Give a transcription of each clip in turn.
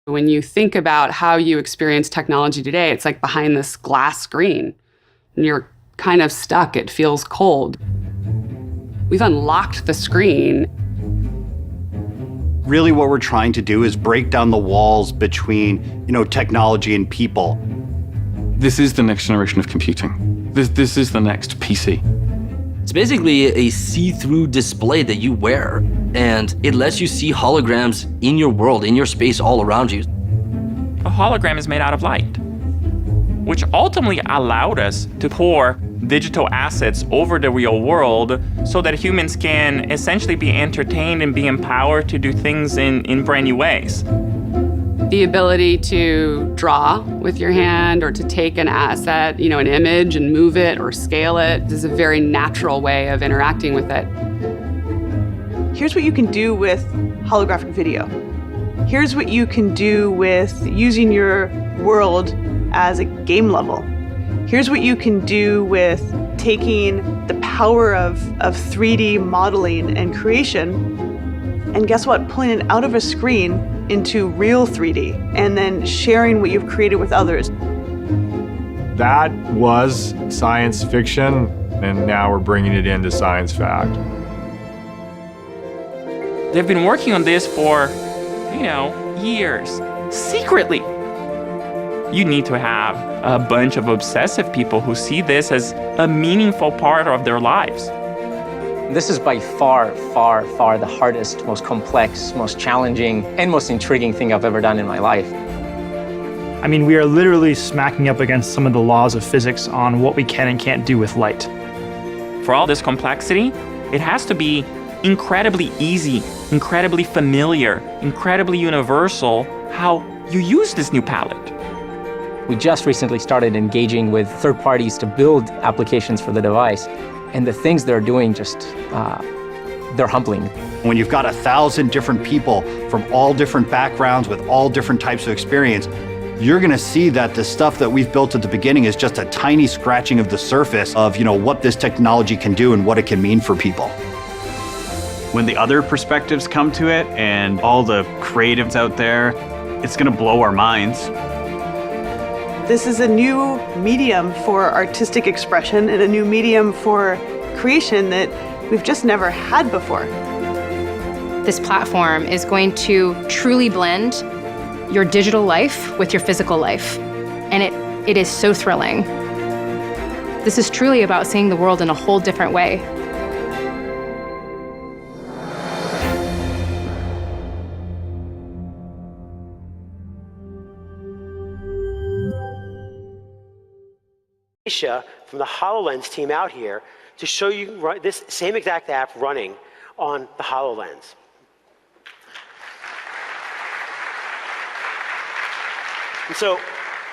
When you think about how you experience technology today, it's like behind this glass screen, and you're kind of stuck. It feels cold. We've unlocked the screen. Really what we're trying to do is break down the walls between, technology and people. This is the next generation of computing. This is the next PC. It's basically a see-through display that you wear, and it lets you see holograms in your world, in your space, all around you. A hologram is made out of light, which ultimately allowed us to pour digital assets over the real world so that humans can essentially be entertained and be empowered to do things in brand new ways. The ability to draw with your hand or to take an asset, an image and move it or scale it is a very natural way of interacting with it. Here's what you can do with holographic video. Here's what you can do with using your world as a game level. Here's what you can do with taking the power of 3D modeling and creation, and guess what? Pulling it out of a screen into real 3D, and then sharing what you've created with others. That was science fiction, and now we're bringing it into science fact. They've been working on this for, years, secretly. You need to have a bunch of obsessive people who see this as a meaningful part of their lives. This is by far, far, far the hardest, most complex, most challenging, and most intriguing thing I've ever done in my life. I mean, we are literally smacking up against some of the laws of physics on what we can and can't do with light. For all this complexity, it has to be incredibly easy, incredibly familiar, incredibly universal how you use this new palette. We just recently started engaging with third parties to build applications for the device. And the things they're doing they're humbling. When you've got 1,000 different people from all different backgrounds with all different types of experience, you're gonna see that the stuff that we've built at the beginning is just a tiny scratching of the surface of what this technology can do and what it can mean for people. When the other perspectives come to it and all the creatives out there, it's gonna blow our minds. This is a new medium for artistic expression and a new medium for creation that we've just never had before. This platform is going to truly blend your digital life with your physical life. And it is so thrilling. This is truly about seeing the world in a whole different way. From the HoloLens team out here to show you this same exact app running on the HoloLens. And so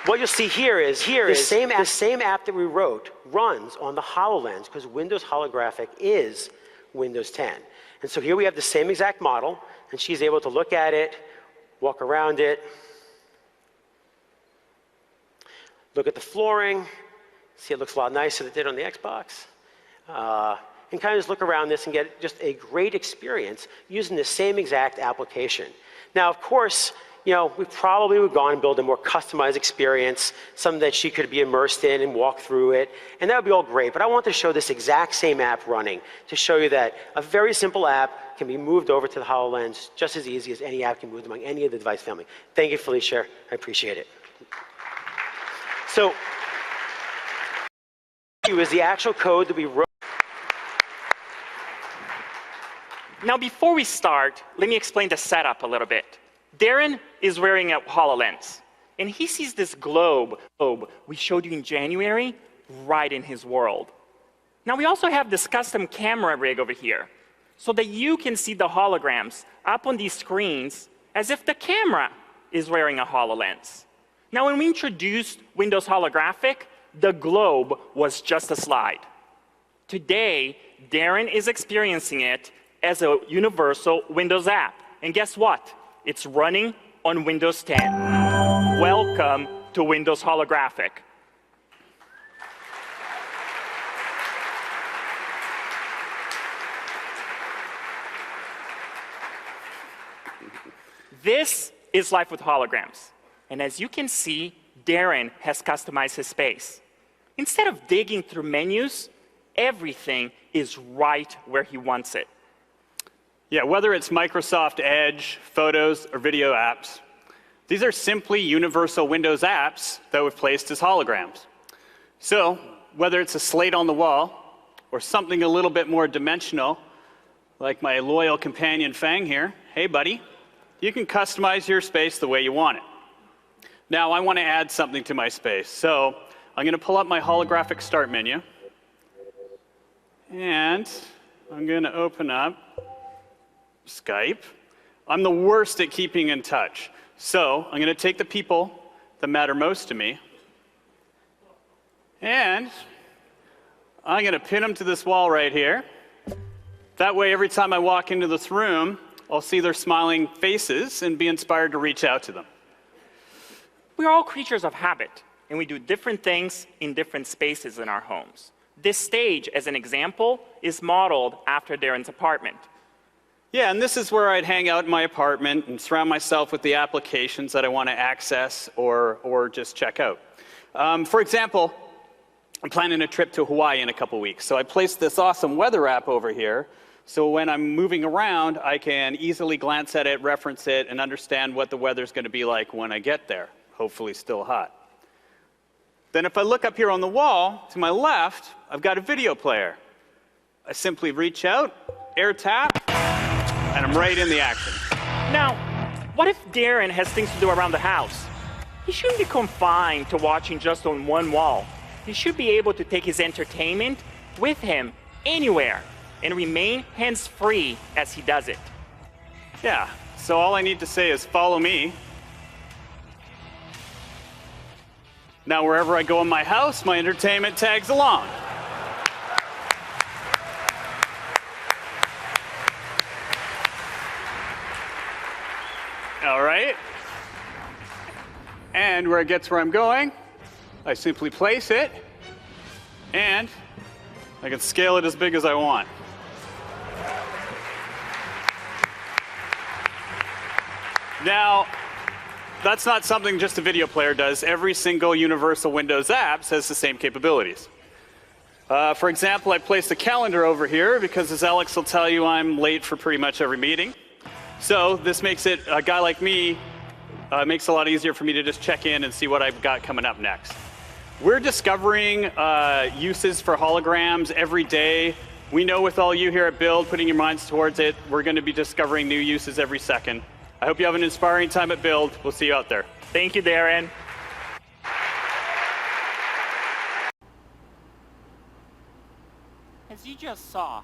what you'll see here is the same app that we wrote runs on the HoloLens because Windows Holographic is Windows 10. And so here we have the same exact model, and she's able to look at it, walk around it, look at the flooring, see it looks a lot nicer than it did on the Xbox. And kind of just look around this and get just a great experience using the same exact application. Now, of course, we probably would go on and build a more customized experience, something that she could be immersed in and walk through it, and that would be all great. But I want to show this exact same app running to show you that a very simple app can be moved over to the HoloLens just as easy as any app can move among any of the device family. Thank you, Felicia. I appreciate it. So, is the actual code that we wrote. Now, before we start, let me explain the setup a little bit. Darren is wearing a HoloLens, and he sees this globe we showed you in January right in his world. Now, we also have this custom camera rig over here so that you can see the holograms up on these screens as if the camera is wearing a HoloLens. Now, when we introduced Windows Holographic, the globe was just a slide. Today, Darren is experiencing it as a universal Windows app. And guess what? It's running on Windows 10. Welcome to Windows Holographic. This is life with holograms. And as you can see, Darren has customized his space. Instead of digging through menus, everything is right where he wants it. Yeah, whether it's Microsoft Edge, Photos, or video apps, these are simply universal Windows apps that we've placed as holograms. So, whether it's a slate on the wall, or something a little bit more dimensional, like my loyal companion Fang here, hey buddy, you can customize your space the way you want it. Now, I want to add something to my space, so I'm going to pull up my holographic start menu, and I'm going to open up Skype. I'm the worst at keeping in touch, so I'm going to take the people that matter most to me, and I'm going to pin them to this wall right here. That way, every time I walk into this room, I'll see their smiling faces and be inspired to reach out to them. We're all creatures of habit, and we do different things in different spaces in our homes. This stage, as an example, is modeled after Darren's apartment. Yeah, and this is where I'd hang out in my apartment and surround myself with the applications that I want to access or just check out. For example, I'm planning a trip to Hawaii in a couple weeks, so I placed this awesome weather app over here, so when I'm moving around, I can easily glance at it, reference it, and understand what the weather's going to be like when I get there. Hopefully still hot. Then if I look up here on the wall, to my left, I've got a video player. I simply reach out, air tap, and I'm right in the action. Now, what if Darren has things to do around the house? He shouldn't be confined to watching just on one wall. He should be able to take his entertainment with him anywhere and remain hands-free as he does it. Yeah, so all I need to say is follow me. Now wherever I go in my house, my entertainment tags along. All right. And where it gets where I'm going, I simply place it, and I can scale it as big as I want. Now, that's not something just a video player does. Every single universal Windows app has the same capabilities. For example, I placed a calendar over here because, as Alex will tell you, I'm late for pretty much every meeting. So this makes it, a guy like me, makes it a lot easier for me to just check in and see what I've got coming up next. We're discovering uses for holograms every day. We know with all you here at Build, putting your minds towards it, we're going to be discovering new uses every second. I hope you have an inspiring time at Build. We'll see you out there. Thank you, Darren. As you just saw,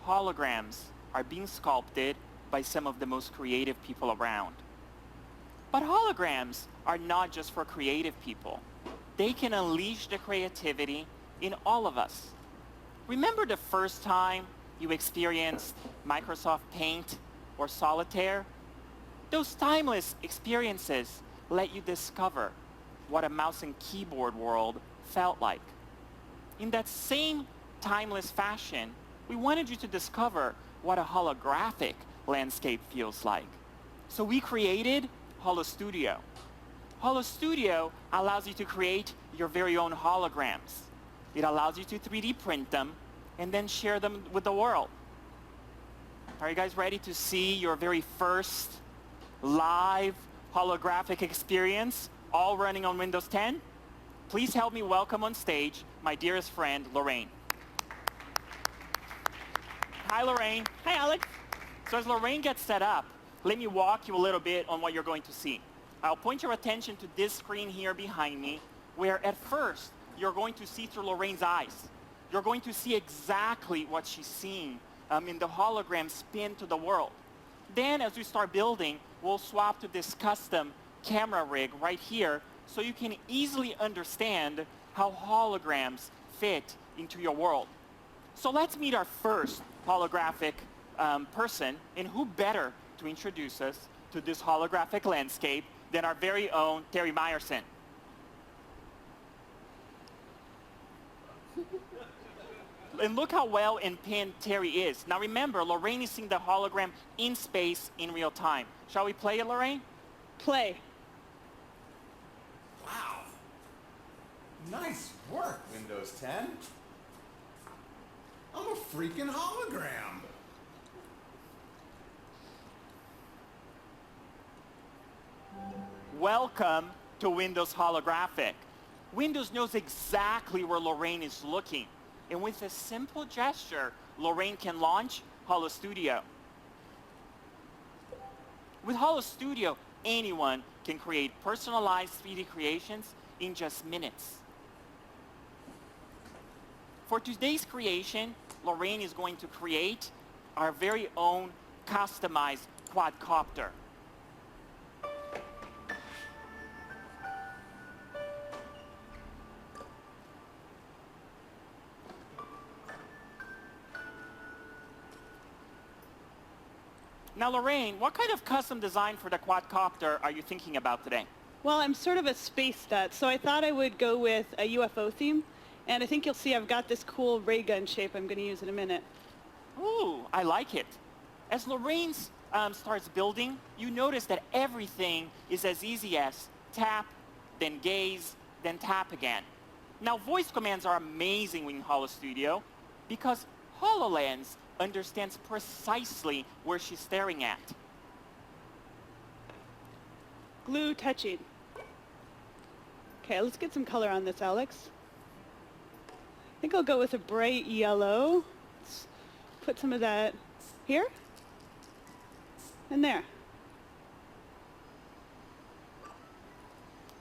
holograms are being sculpted by some of the most creative people around. But holograms are not just for creative people. They can unleash the creativity in all of us. Remember the first time you experienced Microsoft Paint or Solitaire? Those timeless experiences let you discover what a mouse and keyboard world felt like. In that same timeless fashion, we wanted you to discover what a holographic landscape feels like. So we created HoloStudio. HoloStudio allows you to create your very own holograms. It allows you to 3D print them and then share them with the world. Are you guys ready to see your very first live holographic experience, all running on Windows 10? Please help me welcome on stage my dearest friend, Lorraine. Hi, Lorraine. Hi, Alex. So as Lorraine gets set up, let me walk you a little bit on what you're going to see. I'll point your attention to this screen here behind me, where at first, you're going to see through Lorraine's eyes. You're going to see exactly what she's seeing in the hologram spin to the world. Then, as we start building, we'll swap to this custom camera rig right here so you can easily understand how holograms fit into your world. So let's meet our first holographic person, and who better to introduce us to this holographic landscape than our very own Terry Meyerson. And look how well in pinned Terry is. Now remember, Lorraine is seeing the hologram in space in real time. Shall we play it, Lorraine? Play. Wow. Nice work, Windows 10. I'm a freaking hologram. Welcome to Windows Holographic. Windows knows exactly where Lorraine is looking. And with a simple gesture, Lorraine can launch HoloStudio. With HoloStudio, anyone can create personalized 3D creations in just minutes. For today's creation, Lorraine is going to create our very own customized quadcopter. Now, Lorraine, what kind of custom design for the quadcopter are you thinking about today? Well, I'm sort of a space nut, so I thought I would go with a UFO theme. And I think you'll see I've got this cool ray gun shape I'm going to use in a minute. Ooh, I like it. As Lorraine starts building, you notice that everything is as easy as tap, then gaze, then tap again. Now, voice commands are amazing in HoloStudio because HoloLens understands precisely where she's staring at. Glue touching. Okay, let's get some color on this, Alex. I think I'll go with a bright yellow. Let's put some of that here and there.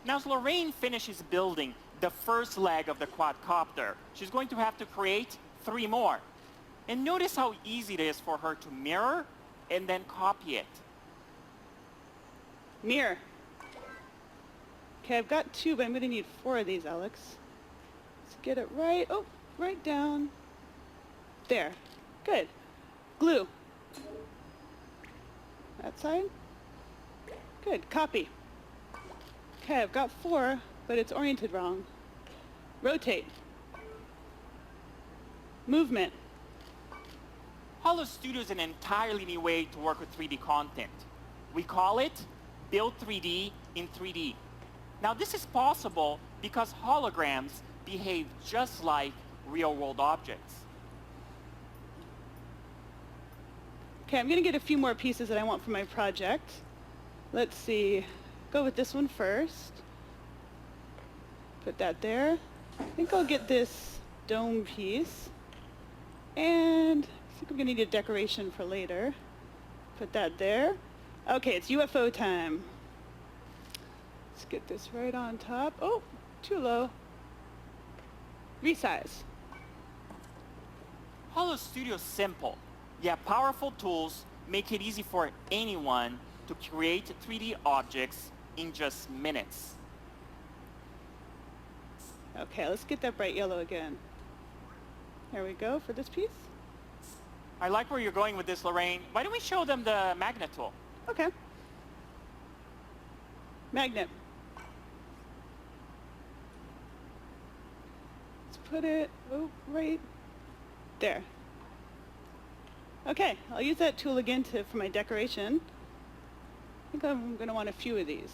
Now, as Lorraine finishes building the first leg of the quadcopter, she's going to have to create 3 more. And notice how easy it is for her to mirror and then copy it. Mirror. Okay, I've got 2, but I'm going to need 4 of these, Alex. Let's get it right. Oh, right down. There. Good. Glue. That side. Good. Copy. Okay, I've got 4, but it's oriented wrong. Rotate. Movement. HoloStudio is an entirely new way to work with 3D content. We call it Build 3D in 3D. Now, this is possible because holograms behave just like real-world objects. Okay, I'm going to get a few more pieces that I want for my project. Let's see. Go with this one first. Put that there. I think I'll get this dome piece. And I think I'm going to need a decoration for later. Put that there. Okay, it's UFO time. Let's get this right on top. Oh, too low. Resize. HoloStudio is simple, yet powerful tools make it easy for anyone to create 3D objects in just minutes. Okay, let's get that bright yellow again. There we go for this piece. I like where you're going with this, Lorraine. Why don't we show them the magnet tool? Okay. Magnet. Let's put it right there. Okay, I'll use that tool again for my decoration. I think I'm going to want a few of these.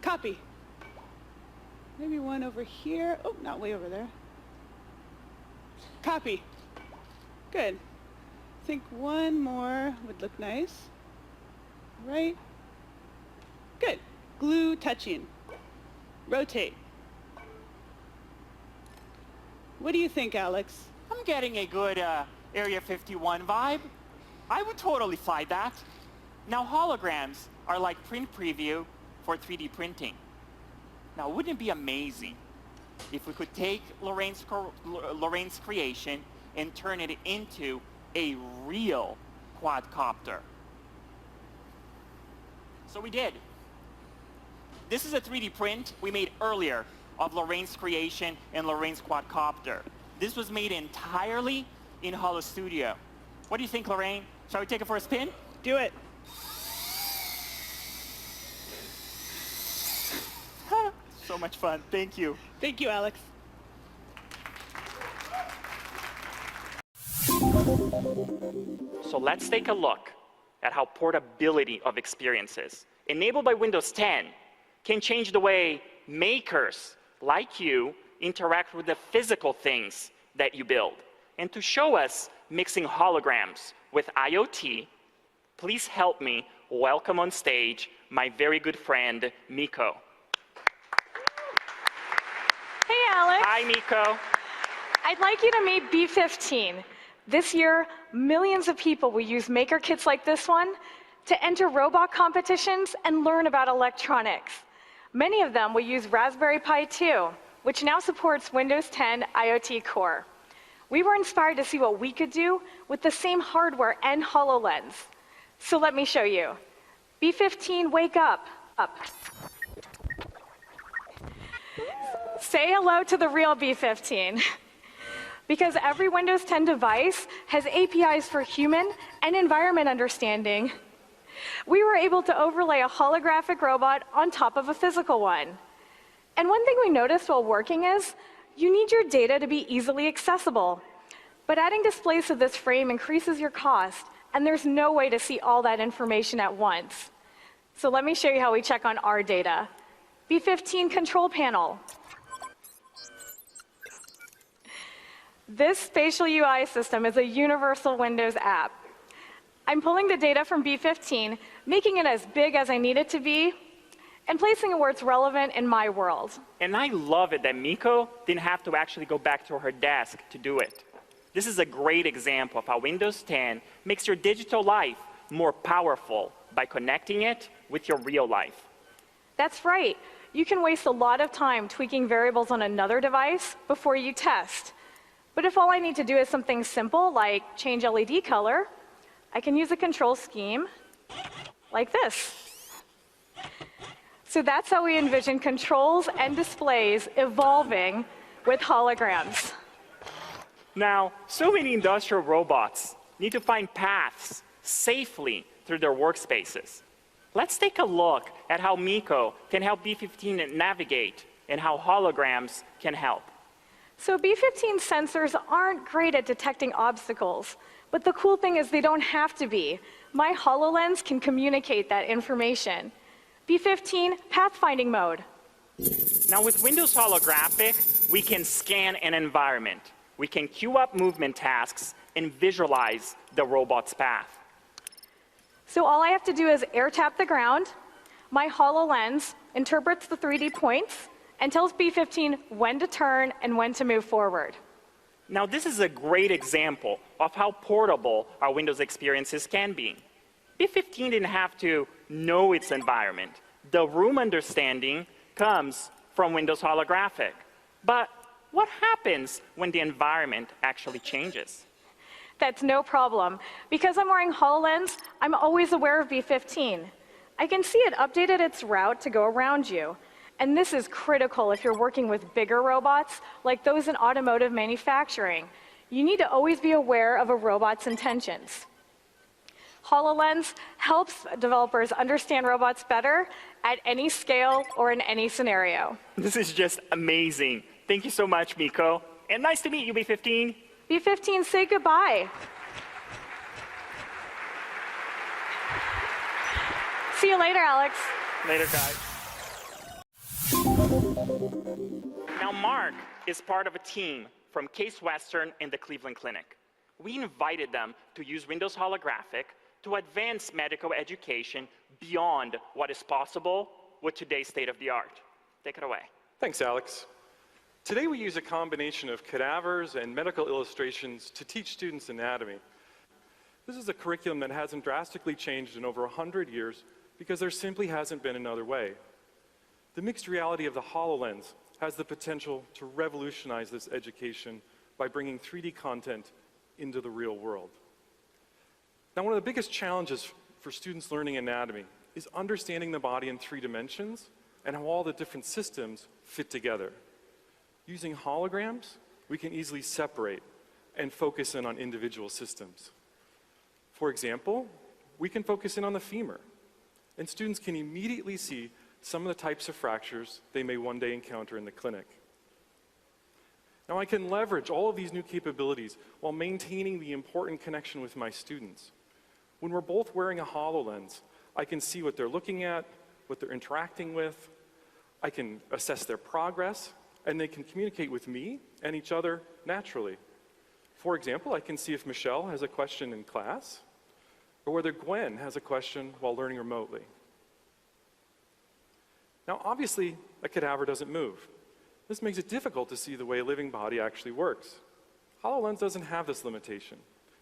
Copy. Maybe one over here. Oh, not way over there. Copy. Good. I think one more would look nice. Right. Good. Glue touching. Rotate. What do you think, Alex? I'm getting a good Area 51 vibe. I would totally fly that. Now, holograms are like print preview for 3D printing. Now, wouldn't it be amazing if we could take Lorraine's creation and turn it into a real quadcopter? So we did. This is a 3D print we made earlier of Lorraine's creation and Lorraine's quadcopter. This was made entirely in HoloStudio. What do you think, Lorraine? Shall we take it for a spin? Do it. So much fun. Thank you. Thank you, Alex. So let's take a look at how portability of experiences enabled by Windows 10, can change the way makers like you interact with the physical things that you build. And to show us mixing holograms with IoT, please help me welcome on stage my very good friend, Miko. Hey, Alex. Hi, Miko. I'd like you to meet B15. This year, millions of people will use maker kits like this one to enter robot competitions and learn about electronics. Many of them will use Raspberry Pi 2, which now supports Windows 10 IoT Core. We were inspired to see what we could do with the same hardware and HoloLens. So let me show you. B15, wake up. Say hello to the real B15. Because every Windows 10 device has APIs for human and environment understanding, we were able to overlay a holographic robot on top of a physical one. And one thing we noticed while working is, you need your data to be easily accessible. But adding displays to this frame increases your cost, and there's no way to see all that information at once. So let me show you how we check on our data. B15 control panel. This spatial UI system is a universal Windows app. I'm pulling the data from B15, making it as big as I need it to be, and placing it where it's relevant in my world. And I love it that Miko didn't have to actually go back to her desk to do it. This is a great example of how Windows 10 makes your digital life more powerful by connecting it with your real life. That's right. You can waste a lot of time tweaking variables on another device before you test. But if all I need to do is something simple like change LED color, I can use a control scheme like this. So that's how we envision controls and displays evolving with holograms. Now, so many industrial robots need to find paths safely through their workspaces. Let's take a look at how Miko can help B15 navigate and how holograms can help. So B15 sensors aren't great at detecting obstacles, but the cool thing is they don't have to be. My HoloLens can communicate that information. B15 pathfinding mode. Now with Windows Holographic, we can scan an environment. We can queue up movement tasks and visualize the robot's path. So all I have to do is air tap the ground. My HoloLens interprets the 3D points and tells B15 when to turn and when to move forward. Now this is a great example of how portable our Windows experiences can be. B15 didn't have to know its environment. The room understanding comes from Windows Holographic. But what happens when the environment actually changes? That's no problem. Because I'm wearing HoloLens, I'm always aware of B15. I can see it updated its route to go around you. And this is critical if you're working with bigger robots, like those in automotive manufacturing. You need to always be aware of a robot's intentions. HoloLens helps developers understand robots better at any scale or in any scenario. This is just amazing. Thank you so much, Miko. And nice to meet you, B15. B15, say goodbye. See you later, Alex. Later, guys. Now, Mark is part of a team from Case Western and the Cleveland Clinic. We invited them to use Windows Holographic to advance medical education beyond what is possible with today's state-of-the-art. Take it away. Thanks, Alex. Today we use a combination of cadavers and medical illustrations to teach students anatomy. This is a curriculum that hasn't drastically changed in over 100 years because there simply hasn't been another way. The mixed reality of the HoloLens has the potential to revolutionize this education by bringing 3D content into the real world. Now, one of the biggest challenges for students learning anatomy is understanding the body in 3 dimensions and how all the different systems fit together. Using holograms, we can easily separate and focus in on individual systems. For example, we can focus in on the femur, and students can immediately see some of the types of fractures they may one day encounter in the clinic. Now, I can leverage all of these new capabilities while maintaining the important connection with my students. When we're both wearing a HoloLens, I can see what they're looking at, what they're interacting with. I can assess their progress, and they can communicate with me and each other naturally. For example, I can see if Michelle has a question in class, or whether Gwen has a question while learning remotely. Now, obviously, a cadaver doesn't move. This makes it difficult to see the way a living body actually works. HoloLens doesn't have this limitation.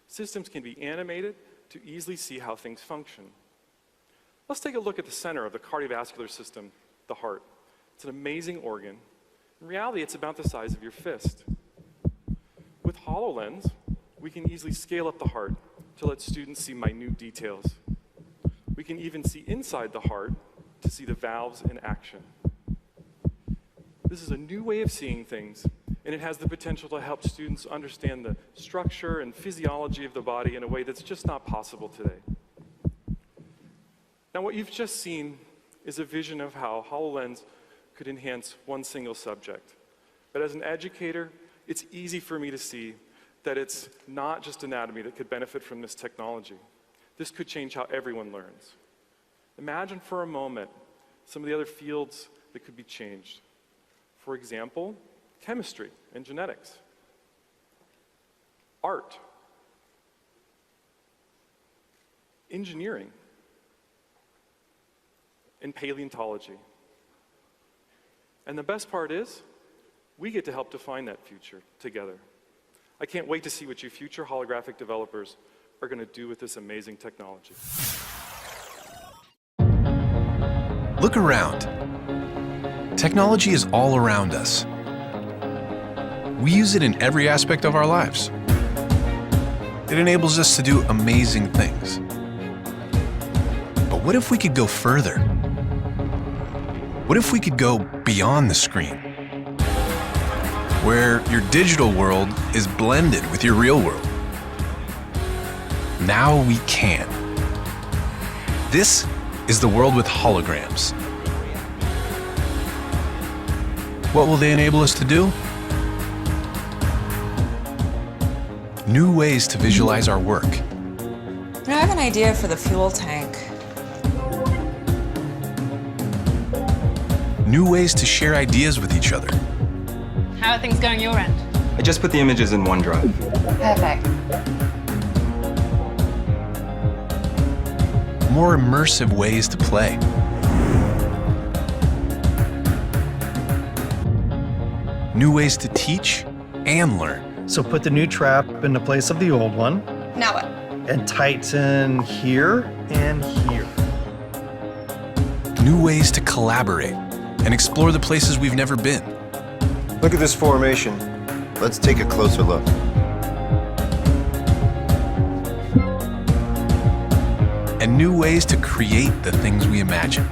Systems can be animated to easily see how things function. Let's take a look at the center of the cardiovascular system, the heart. It's an amazing organ. In reality, it's about the size of your fist. With HoloLens, we can easily scale up the heart to let students see minute details. We can even see inside the heart to see the valves in action. This is a new way of seeing things, and it has the potential to help students understand the structure and physiology of the body in a way that's just not possible today. Now, what you've just seen is a vision of how HoloLens could enhance one single subject. But as an educator, it's easy for me to see that it's not just anatomy that could benefit from this technology. This could change how everyone learns. Imagine for a moment some of the other fields that could be changed. For example, chemistry and genetics, art, engineering, and paleontology. And the best part is, we get to help define that future together. I can't wait to see what you future holographic developers are going to do with this amazing technology. Look around. Technology is all around us. We use it in every aspect of our lives. It enables us to do amazing things. But what if we could go further? What if we could go beyond the screen? Where your digital world is blended with your real world. Now we can. This is the world with holograms. What will they enable us to do? New ways to visualize our work. I have an idea for the fuel tank. New ways to share ideas with each other. How are things going your end? I just put the images in OneDrive. Perfect. More immersive ways to play. New ways to teach and learn. So put the new trap in the place of the old one. Now what? And tighten here and here. New ways to collaborate and explore the places we've never been. Look at this formation. Let's take a closer look. And new ways to create the things we imagine.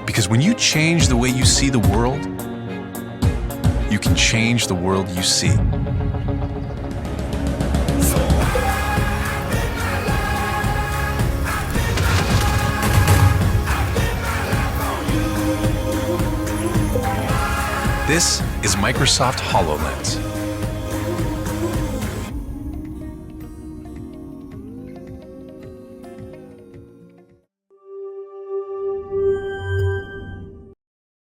Because when you change the way you see the world, you can change the world you see. This is Microsoft HoloLens.